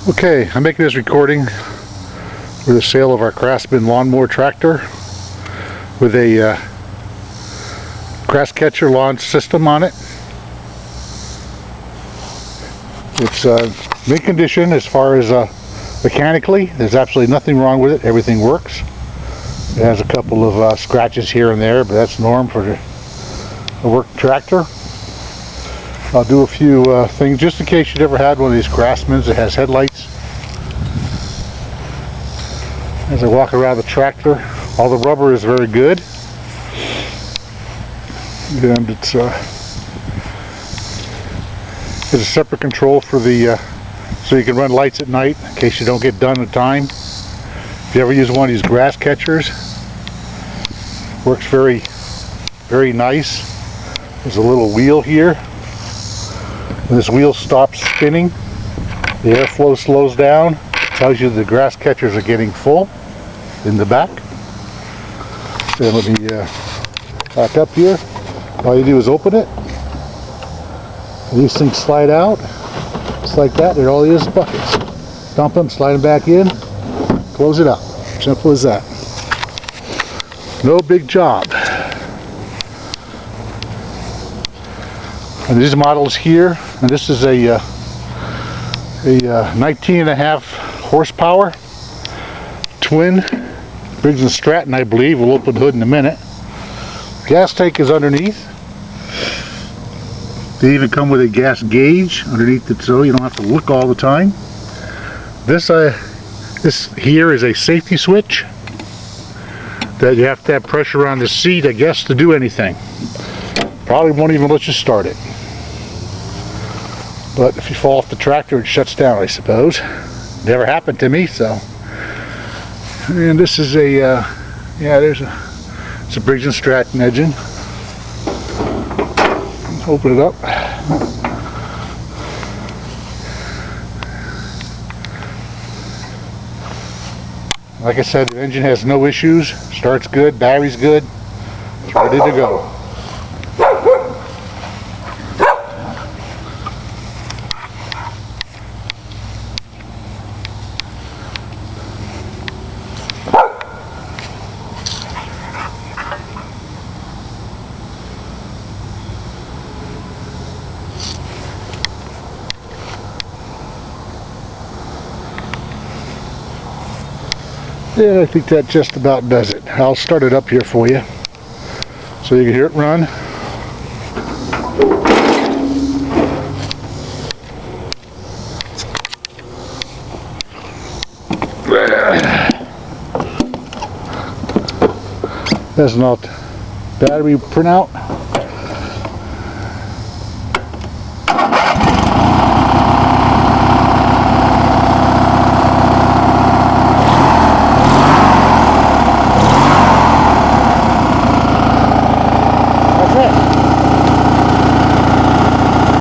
Okay, I'm making this recording for the sale of our Craftsman lawnmower tractor with a grass catcher lawn system on it. It's mint condition as far as mechanically. There's absolutely nothing wrong with it. Everything works. It has a couple of scratches here and there, but that's norm for a work tractor. I'll do a few things just in case you've ever had one of these Craftsmans that has headlights. As I walk around the tractor, all the rubber is very good, and it's a separate control for the so you can run lights at night in case you don't get done in time. If you ever use one of these grass catchers, works very nice. There's a little wheel here. When this wheel stops spinning, the airflow slows down. It tells you the grass catchers are getting full in the back. And let me back up here. All you do is open it. These things slide out just like that. They're all these buckets. Dump them, slide them back in, close it out. Simple as that. No big job. And these models here, and this is a 19.5 horsepower twin Briggs & Stratton, I believe. We'll open the hood in a minute. Gas tank is underneath. They even come with a gas gauge underneath it, so you don't have to look all the time. This here is a safety switch that you have to have pressure on the seat, I guess, to do anything. Probably won't even let you start it. But if you fall off the tractor, it shuts down, I suppose. Never happened to me, so. And this is a, it's a Briggs & Stratton engine. Open it up. Like I said, the engine has no issues. Starts good, battery's good. It's ready to go. Yeah, I think that just about does it. I'll start it up here for you so you can hear it run. That's not battery printout.